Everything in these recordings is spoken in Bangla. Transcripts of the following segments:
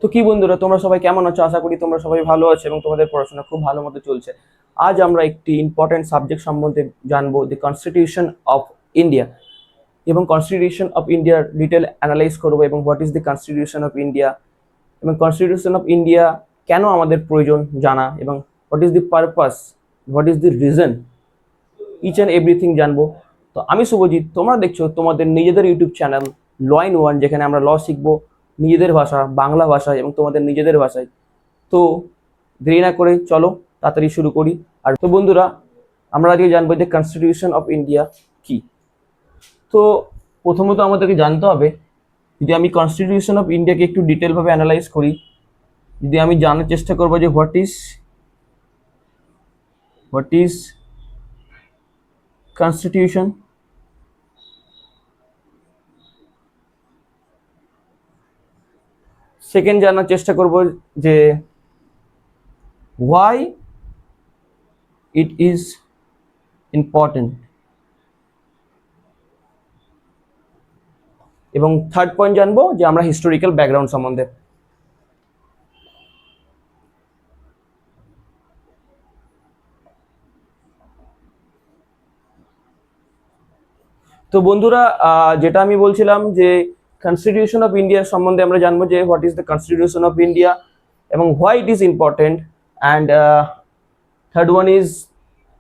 তো কি বন্ধুরা, তোমরা সবাই কেমন আছো? আশা করি তোমরা সবাই ভালো আছো এবং তোমাদের পড়াশোনা খুব ভালো মতো চলছে। আজ আমরা একটি ইম্পর্টেন্ট সাবজেক্ট সম্বন্ধে জানবো, দি কনস্টিটিউশন অফ ইন্ডিয়া। এবং কনস্টিটিউশন অফ ইন্ডিয়ার ডিটেল অ্যানালাইজ করবো এবং what is the constitution of India, এবং কনস্টিটিউশন অফ ইন্ডিয়া কেন আমাদের প্রয়োজন জানা, এবং what is the purpose, what is the reason, each and everything জানবো। তো আমি শুভজিৎ, তোমরা দেখছো তোমাদের নিজেদের YouTube channel law in one, যেখানে আমরা ল শিখবো নিজেদের ভাষা, বাংলা ভাষায় এবং তোমাদের নিজেদের ভাষায়। তো দেরি না করে চলো তাড়াতাড়ি শুরু করি। আর তো বন্ধুরা, আমরা আজকে জানবো যে কনস্টিটিউশন অফ ইন্ডিয়া কি। তো প্রথমত আমাদেরকে জানতে হবে, যদি আমি কনস্টিটিউশন অফ ইন্ডিয়াকে একটু ডিটেলভাবে অ্যানালাইজ করি, যদি আমি জানার চেষ্টা করবো যে হোয়াট ইজ কনস্টিটিউশন। সেকেন্ড জানার চেষ্টা করব যে why it is important, এবং থার্ড পয়েন্ট জানবো যে আমরা হিস্টোরিক্যাল ব্যাকগ্রাউন্ড সম্বন্ধে। তো বন্ধুরা, যেটা আমি বলছিলাম যে কনস্টিটিউশন অফ ইন্ডিয়ার সম্বন্ধে আমরা জানবো যে what is the constitution of India এবং why it is important, and third one is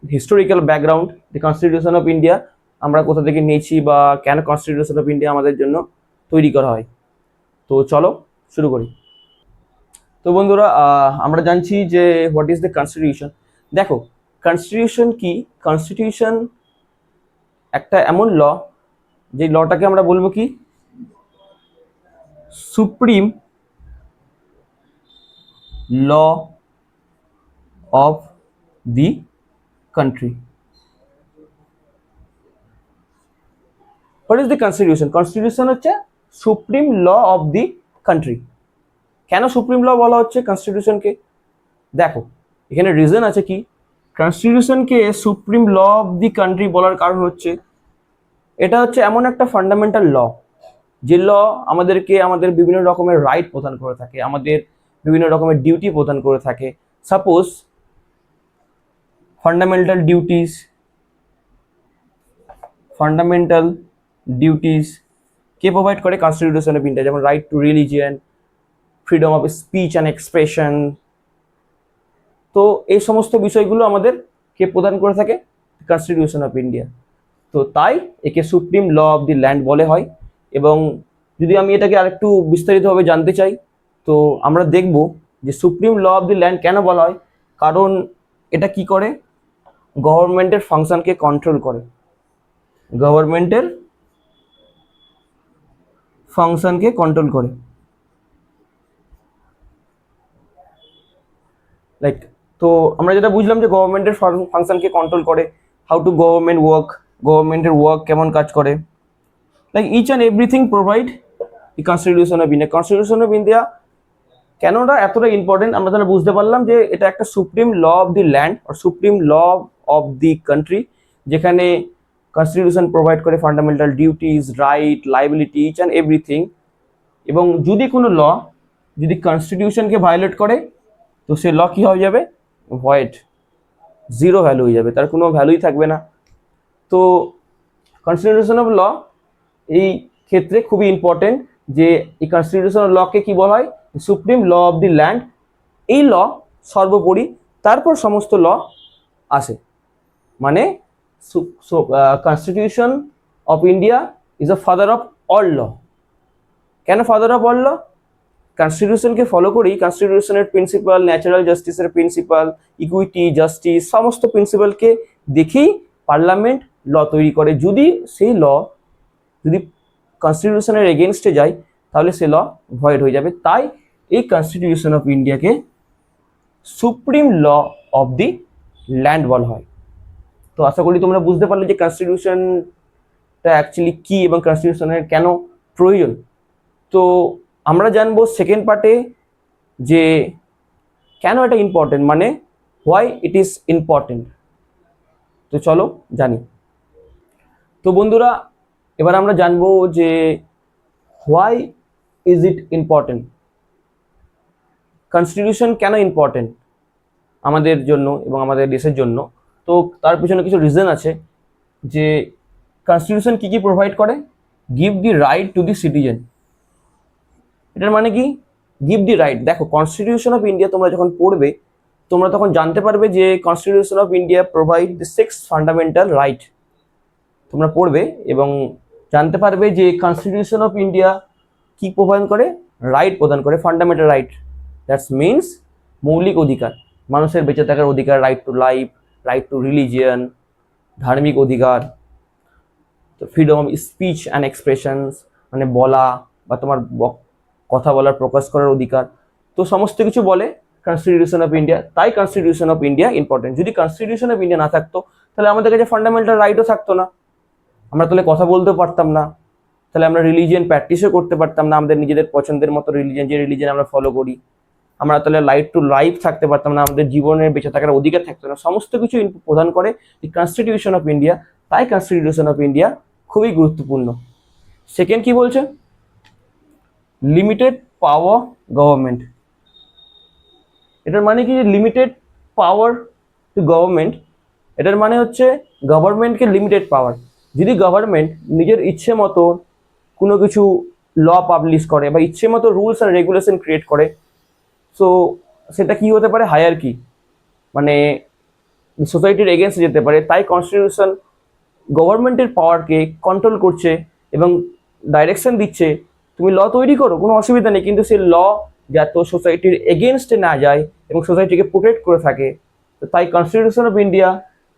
historical background, the constitution of India আমরা কোথা থেকে নিয়েছি বা কেন কনস্টিটিউশন অফ ইন্ডিয়া আমাদের জন্য তৈরি করা হয়। তো চলো শুরু করি। তো বন্ধুরা, আমরা জানছি যে হোয়াট ইজ দ্য কনস্টিটিউশন। দেখো, কনস্টিটিউশন কি? কনস্টিটিউশন একটা এমন ল, যে লটাকে আমরা বলবো কি supreme law of the country. What is the constitution? Constitution হচ্ছে supreme law of the country. কেন সুপ্রিম ল বলা হচ্ছে কনস্টিটিউশনকে? দেখো, এখানে রিজন আছে কি, কনস্টিটিউশনকে supreme law of the country বলার কারণ হচ্ছে এটা হচ্ছে এমন একটা ফান্ডামেন্টাল ল, যে ল আমাদেরকে আমাদের বিভিন্ন রকমের রাইট প্রদান করে থাকে, আমাদের বিভিন্ন রকমের ডিউটি প্রদান করে থাকে। সাপোজ ফান্ডামেন্টাল ডিউটিস কে প্রোভাইড করে? কনস্টিটিউশন অফ ইন্ডিয়া, যেমন right to religion, freedom of speech and expression. তো এই সমস্ত বিষয়গুলো আমাদের কে প্রদান করে থাকে? Constitution of India. তো তাই একে supreme law of the land বলে হয়। এবং যদি আমি এটাকে আরেকটু বিস্তারিতভাবে জানতে চাই, তো আমরা দেখব যে supreme law of the land কেন বলা হয়। কারণ এটা কি করে? গভর্নমেন্টের ফাংশনকে কন্ট্রোল করে, গভর্নমেন্টের ফাংশনকে কন্ট্রোল করে। লাইক, তো আমরা যেটা বুঝলাম যে গভর্নমেন্টের ফাংশনকে কন্ট্রোল করে, হাউ টু গভর্নমেন্টের ওয়ার্ক কেমন কাজ করে, like each and everything provide the constitution of India. Constitution of India কেনটা এতটা ইম্পর্টেন্ট আমরা তাহলে বুঝতে পারলাম, যে এটা একটা supreme law of the land আর supreme law of the country, যেখানে কনস্টিটিউশন প্রোভাইড করে fundamental duties, right, liability, each and everything. এবং যদি কোনো ল যদি কনস্টিটিউশনকে ভায়োলেট করে, তো সে ল কি হয়ে যাবে? ভয়েড, জিরো ভ্যালু হয়ে যাবে, তার কোনো ভ্যালুই থাকবে না। তো কনস্টিটিউশন অফ ল এই ক্ষেত্রে খুবই ইম্পর্টেন্ট, যে এই কনস্টিটিউশন অফ লকে কি বলা হয়? Supreme law of the land. এই ল সর্বোপরি, তারপর সমস্ত ল আসে। মানে constitution of India is a father of all law. কেন ফাদার অফ অল ল? কনস্টিটিউশনকে ফলো করেই কনস্টিটিউশনের প্রিন্সিপাল, ন্যাচারাল জাস্টিসের প্রিন্সিপাল, ইকুইটি, জাস্টিস, সমস্ত প্রিন্সিপালকে দেখেই পার্লামেন্ট ল তৈরি করে। যদি সেই ল যদি কনস্টিটিউশনের এগেনস্টে যায়, তাহলে সে ল ভয়েড হয়ে যাবে। তাই এই কনস্টিটিউশন অফ ইন্ডিয়াকে supreme law of the land বলা হয়। তো আশা করি তোমরা বুঝতে পারলে যে কনস্টিটিউশনটা অ্যাকচুয়ালি কি এবং কনস্টিটিউশনের কেন প্রয়োজন। তো আমরা জানবো সেকেন্ড পার্টে যে কেন এটা ইম্পর্টেন্ট, মানে হোয়াই ইট ইজ ইম্পর্টেন্ট। তো চলো জানি। তো বন্ধুরা, এবার আমরা জানবো যে why is it important. Constitution কেন ইম্পর্টেন্ট আমাদের জন্য এবং আমাদের দেশের জন্য? তো তার পিছনে কিছু রিজন আছে যে কনস্টিটিউশন কি কি প্রোভাইড করে। Give the right to the citizen. এটার মানে কি? Give the right. দেখো, কনস্টিটিউশন অফ ইন্ডিয়া তোমরা যখন পড়বে তোমরা তখন জানতে পারবে যে constitution of India provide the 6 fundamental right. তোমরা পড়বে এবং জানতে পারবে যে কনস্টিটিউশন অফ ইন্ডিয়া কি প্রদান করে? রাইট প্রদান করে, ফান্ডামেন্টাল রাইট। দ্যাটস মিনস মৌলিক অধিকার, মানুষের বেঁচে থাকার অধিকার, right to life, right to religion, ধার্মিক অধিকার, freedom of speech and expressions, মানে বলা বা তোমার কথা বলার, প্রকাশ করার অধিকার। তো সমস্ত কিছু বলে কনস্টিটিউশন অফ ইন্ডিয়া। তাই কনস্টিটিউশন অফ ইন্ডিয়া ইম্পর্টেন্ট। যদি কনস্টিটিউশন অফ ইন্ডিয়া না থাকতো তাহলে আমাদের কাছে ফান্ডামেন্টাল রাইটও থাকতো না, আমরা তাহলে কথা বলতেও পারতাম না, তাহলে আমরা রিলিজিয়ান প্র্যাকটিসও করতে পারতাম না, আমাদের নিজেদের পছন্দের মতো রিলিজিয়ান, যে রিলিজিয়ান আমরা ফলো করি। আমরা তাহলে রাইট টু লাইফ থাকতে পারতাম না, আমাদের জীবনের বেঁচে থাকার অধিকার থাকতো না। সমস্ত কিছু প্রদান করে দি কনস্টিটিউশন অফ ইন্ডিয়া। তাই কনস্টিটিউশন অফ ইন্ডিয়া খুবই গুরুত্বপূর্ণ। সেকেন্ড কি বলছে? লিমিটেড পাওয়ার গভর্নমেন্ট। এটার মানে কি? Limited power two government. এটার মানে হচ্ছে গভর্নমেন্টকে লিমিটেড পাওয়ার। যদি গভর্নমেন্ট নিজের ইচ্ছে মতো কোনো কিছু ল পাবলিশ করে বা ইচ্ছে মতো রুলস অ্যান্ড রেগুলেশন ক্রিয়েট করে, সো সেটা কি হতে পারে? হায়ারকি, মানে সোসাইটির এগেনস্টে যেতে পারে। তাই কনস্টিটিউশন গভর্নমেন্টের পাওয়ারকে কন্ট্রোল করছে এবং ডাইরেকশন দিচ্ছে, তুমি ল তৈরি করো, কোনো অসুবিধা নেই, কিন্তু সেই ল যাতে সোসাইটির এগেনস্টে না যায় এবং সোসাইটিকে প্রোটেক্ট করে থাকে। তো তাই কনস্টিটিউশন অফ ইন্ডিয়া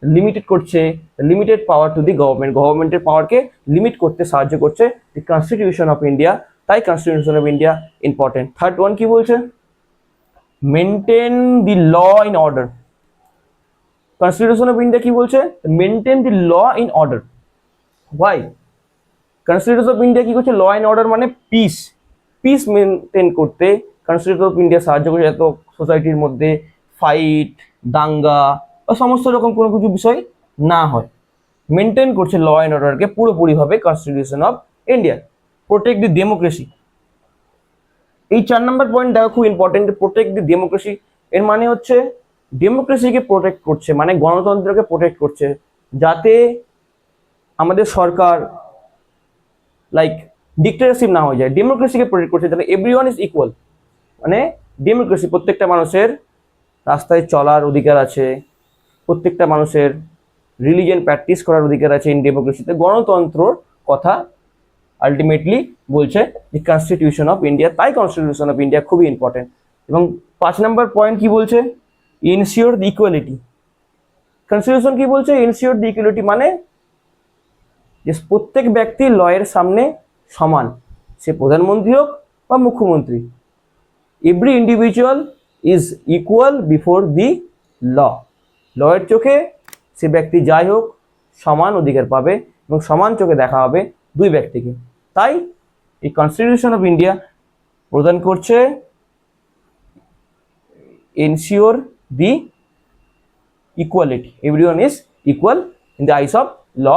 লিমিটেড করছে, limited power to the government, গভর্নমেন্টের পাওয়ারকে লিমিট করতে সাহায্য করছে দি কনস্টিটিউশন অফ ইন্ডিয়া। তাই constitution of India important. Third one কি বলছে? Maintain the law in order. Constitution of India কি বলছে? Maintain the law in order. Why? Constitution of India কি করছে? ল অ্যান্ড অর্ডার মানে পিস, পিস মেনটেন করতে কনস্টিটিউশন অফ ইন্ডিয়া সাহায্য করছে, যাতে সোসাইটির মধ্যে ফাইট, দাঙ্গা বা সমস্ত রকম কোনো কিছু বিষয় না হয়। মেনটেন করছে ল অ্যান্ড অর্ডারকে পুরোপুরিভাবে constitution of India. Protect the democracy. এই 4 নম্বর পয়েন্ট দেখো, খুব ইম্পর্টেন্ট। প্রোটেক্ট দি ডেমোক্রেসি এর মানে হচ্ছে ডেমোক্রেসিকে প্রোটেক্ট করছে, মানে গণতন্ত্রকে প্রোটেক্ট করছে, যাতে আমাদের সরকার লাইক ডিক্টেটরশিপ না হয়ে যায়। ডেমোক্রেসিকে প্রোটেক্ট করছে যাতে এভরিওয়ান ইজ ইকুয়াল, মানে ডেমোক্রেসি, প্রত্যেকটা মানুষের রাস্তায় চলার অধিকার আছে, প্রত্যেকটা মানুষের রিলিজিয়ন প্র্যাকটিস করার অধিকার আছে ইন ডেমোক্রেসিতে। গণতন্ত্রর কথা আলটিমেটলি বলছে দি কনস্টিটিউশন অফ ইন্ডিয়া। তাই কনস্টিটিউশন অফ ইন্ডিয়া খুবই ইম্পর্টেন্ট। এবং 5 নম্বর পয়েন্ট কি বলছে? ইনশিওর দি ইকুয়ালিটি। কনস্টিটিউশন কি বলছে? ইনশিওর দি ইকুয়ালিটি মানে যে প্রত্যেক ব্যক্তি লয়ের সামনে সমান, সে প্রধানমন্ত্রী হোক বা মুখ্যমন্ত্রী। Every individual is equal before the law. লয়ের চোখে সে ব্যক্তি যাই হোক সমান অধিকার পাবে এবং সমান চোখে দেখা হবে দুই ব্যক্তিকে। তাই এই কনস্টিটিউশন অফ ইন্ডিয়া প্রদান করছে ensure the equality, everyone is equal in the eyes of law.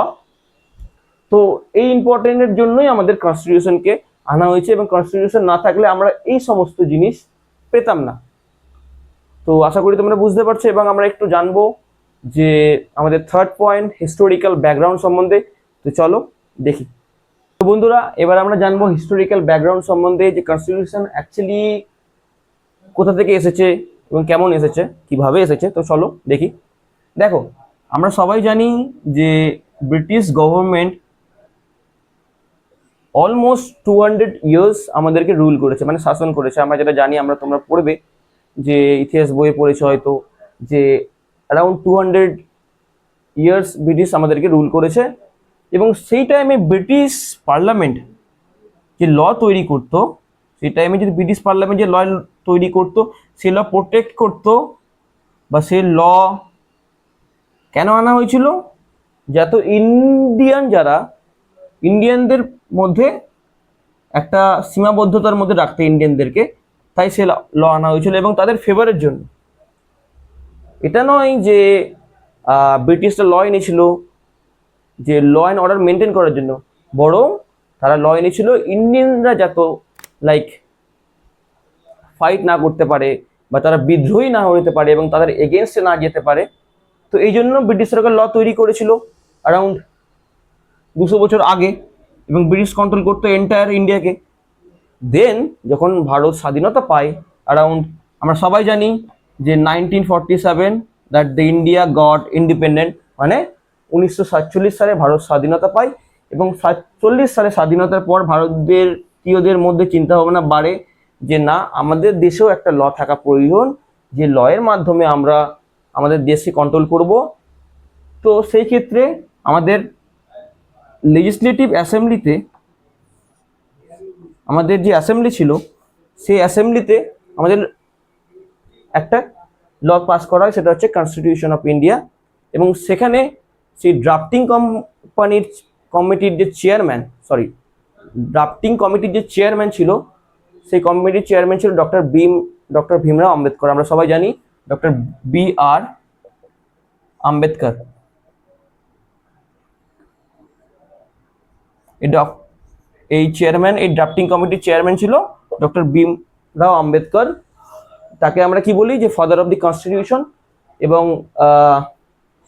তো এই ইম্পর্টেন্টের জন্যই আমাদের কনস্টিটিউশনকে আনা হয়েছে, এবং কনস্টিটিউশন না থাকলে আমরা এই সমস্ত জিনিস পেতাম না। তো আশা করি তোমরা বুঝতে পারছো, এবং আমরা একটু জানবো যে আমাদের থার্ড পয়েন্ট হিস্টোরিক্যাল ব্যাকগ্রাউন্ড সম্বন্ধে। তো চলো দেখি। তো বন্ধুরা, এবার আমরা জানবো হিস্টোরিক্যাল ব্যাকগ্রাউন্ড সম্বন্ধে, যে কনস্টিটিউশন অ্যাকচুয়ালি কোথা থেকে এসেছে এবং কেমন এসেছে, কিভাবে এসেছে। তো চলো দেখি। দেখো, আমরা সবাই জানি যে ব্রিটিশ গভর্নমেন্ট অলমোস্ট 200 ইয়ার্স আমাদেরকে রুল করেছে, মানে শাসন করেছে। আমরা যেটা জানি, তোমরা পড়বে যে ইতিহাস বইয়ে পড়েছে হয়তো, যে অ্যারাউন্ড 200 ইয়ার্স ব্রিটিশ আমাদেরকে রুল করেছে। এবং সেই টাইমে ব্রিটিশ পার্লামেন্ট যে ল তৈরি করতো, সেই টাইমে যদি ব্রিটিশ পার্লামেন্ট যে ল তৈরি করতো, সে ল প্রোটেক্ট করতো, বা সে ল কেন আনা হয়েছিল? যাতে ইন্ডিয়ানদের মধ্যে একটা সীমাবদ্ধতার মধ্যে রাখতে ইন্ডিয়ানদেরকে, তাই সে ল আনা হয়েছিল এবং তাদের ফেভারের জন্য। এটা নয় যে ব্রিটিশরা ল এনেছিল যে ল অ্যান্ড অর্ডার মেনটেন করার জন্য, বরং তারা ল এনেছিল ইন্ডিয়ানরা যাতে লাইক ফাইট না করতে পারে, বা তারা বিদ্রোহী না হতে পারে এবং তাদের এগেনস্টে না যেতে পারে। তো এই জন্য ব্রিটিশ সরকার ল তৈরি করেছিল অ্যারাউন্ড 200 বছর আগে, এবং ব্রিটিশ কন্ট্রোল করতো এন্টায়ার ইন্ডিয়াকে। দেন যখন ভারত স্বাধীনতা পায় অ্যারাউন্ড, আমরা সবাই জানি যে 1947 that the India goat independent, মানে 1947 সালে ভারত স্বাধীনতা পায়। এবং 47 সালে স্বাধীনতার পর ভারতীয়দের মধ্যে চিন্তা ভাবনা বাড়ে যে না, আমাদের দেশেও একটা ল থাকা প্রয়োজন, যে লয়ের মাধ্যমে আমরা আমাদের দেশকে কন্ট্রোল করব। তো সেই ক্ষেত্রে আমাদের লেজিসলেটিভ অ্যাসেম্বলিতে, আমাদের যে অ্যাসেম্বলি ছিল সেই অ্যাসেম্বলিতে আমাদের একটা ল পাস করা হয়, সেটা হচ্ছে কনস্টিটিউশন অফ ইন্ডিয়া। এবং সেখানে সেই কমিটির যে চেয়ারম্যান ছিল, সেই কমিটির চেয়ারম্যান ছিল ডক্টর ভীমরাও আম্বেদকর। আমরা সবাই জানি ডক্টর BR আম্বেদকর। এই ড্রাফটিং কমিটির চেয়ারম্যান ছিল ডক্টর ভীমরাও আম্বেদকর। তাকে আমরা কি বলি, যে ফাদার অফ দি কনস্টিটিউশন। এবং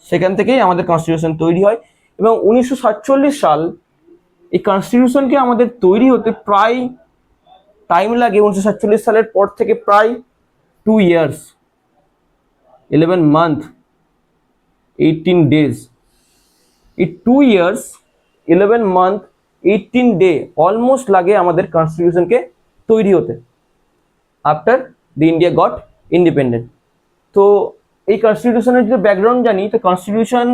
সেখান থেকেই আমাদের কনস্টিটিউশন তৈরি হয়। এবং 1947 সাল, এই কনস্টিটিউশনকে আমাদের তৈরি হতে প্রায় টাইম লাগে 1947 সালের পর থেকে প্রায় 2 years 11 months 18 days। এই 2 years 11 months 18 day অলমোস্ট লাগে আমাদের কনস্টিটিউশনকে তৈরি হতে after the India goat independent. তো এই কনস্টিটিউশনের যদি ব্যাকগ্রাউন্ড জানি, তো কনস্টিটিউশন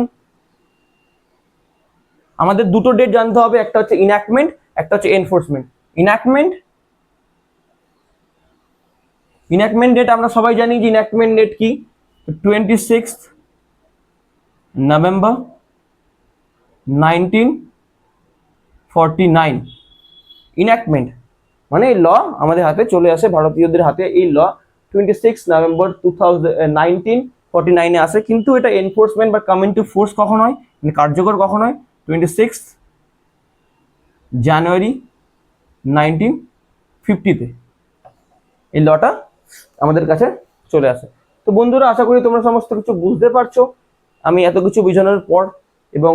আমাদের দুটো ডেট জানতে হবে, একটা হচ্ছে ইনঅ্যাক্টমেন্ট, একটা হচ্ছে এনফোর্সমেন্ট। ইনঅ্যাক্টমেন্ট ডেট আমরা সবাই জানি যে ইনঅ্যাক্টমেন্ট ডেট কি, 26 নভেম্বর 1949। ইনঅ্যাক্টমেন্ট মানে এই ল আমাদের হাতে চলে আসে, ভারতীয়দের হাতে এই ল 26 নভেম্বর 1949 আসে। কিন্তু এটা এনফোর্সমেন্ট বা কাম ইনটু ফোর্স কখন হয়, মানে কার্যকর কখন হয়, 26 জানুয়ারি 1950-তে এই লটা আমাদের কাছে চলে আসে। তো বন্ধুরা, আশা করি তোমরা সমস্ত কিছু বুঝতে পারছো আমি এত কিছু বোঝানোর পর। এবং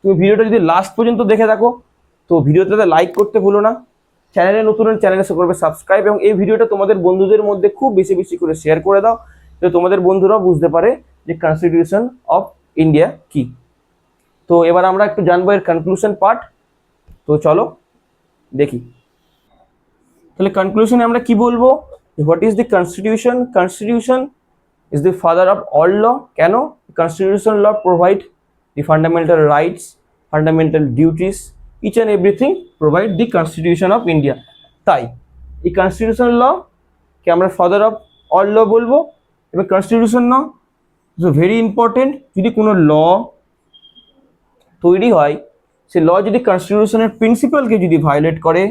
তুমি ভিডিওটা যদি লাস্ট পর্যন্ত দেখে থাকো, তো ভিডিওটাতে লাইক করতে ভুলো না। চ্যানেলে নতুন চ্যানেলে করবে সাবস্ক্রাইব, এবং এই ভিডিওটা তোমাদের বন্ধুদের মধ্যে খুব বেশি বেশি করে শেয়ার করে দাও, যাতে তোমাদের বন্ধুরাও বুঝতে পারে যে কনস্টিটিউশন অফ ইন্ডিয়া কি। তো এবার আমরা একটু জানবো এর কনক্লুশন পার্ট। তো চলো দেখি। তাহলে কনক্লুশনে আমরা কি বলবো, what is the constitution? Constitution is the father of all law. কেন? Constitutional law provide the fundamental rights, fundamental duties, each and everything provide the Constitution of India. তাই এই কনস্টিটিউশনাল ল কে আমরা ফাদার অফ অল ল বলবো। এবং constitution law is very important. যদি কোনো ল তৈরি হয়, সে ল যদি কনস্টিটিউশনের প্রিন্সিপালকে যদি ভায়োলেট করে,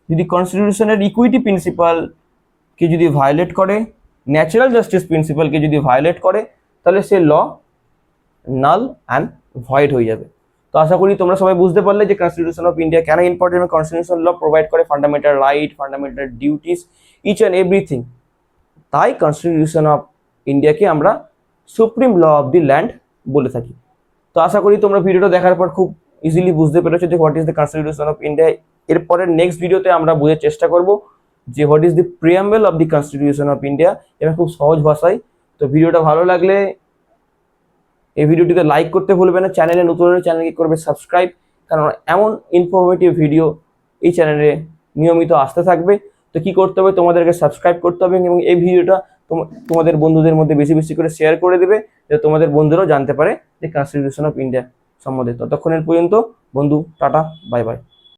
যদি কনস্টিটিউশনের ইকুইটি প্রিন্সিপালকে যদি ভায়োলেট করে, ন্যাচারাল জাস্টিস প্রিন্সিপালকে যদি ভায়োলেট করে, তাহলে সে ল নাল অ্যান্ড ভয়েড হয়ে যাবে। তো আশা করি তোমরা সবাই বুঝতে পারলে যে কনস্টিটিউশন অফ ইন্ডিয়া কেন ইম্পর্টেন্ট। কনস্টিটিউশন ল প্রোভাইড করে fundamental right, fundamental duties, each and everything. তাই কনস্টিটিউশন অফ ইন্ডিয়াকে আমরা supreme law of the land বলে থাকি। তো আশা করি তোমরা ভিডিওটা দেখার পর খুব ইজিলি বুঝতে পেরেছো যে what is the constitution of India. এরপরের নেক্সট ভিডিওতে আমরা বোঝার চেষ্টা করব যে what is the preamble of the constitution of India, এবং খুব সহজ ভাষায়। তো ভিডিওটা ভালো লাগলে এই ভিডিওটিতে লাইক করতে ভুলবে না। চ্যানেলে নতুন হলে চ্যানেলকে করবে সাবস্ক্রাইব, কারণ এমন ইনফরমেটিভ ভিডিও এই চ্যানেলে নিয়মিত আসতে থাকবে। তো কি করতে হবে, তোমাদেরকে সাবস্ক্রাইব করতে হবে এবং এই ভিডিওটা তোমাদের বন্ধুদের মধ্যে বেশি বেশি করে শেয়ার করে দেবে, যাতে তোমাদের বন্ধুরাও জানতে পারে যে কনস্টিটিউশন অফ ইন্ডিয়া সম্বন্ধে। ততক্ষণের পর্যন্ত বন্ধু, টাটা, বাই বাই।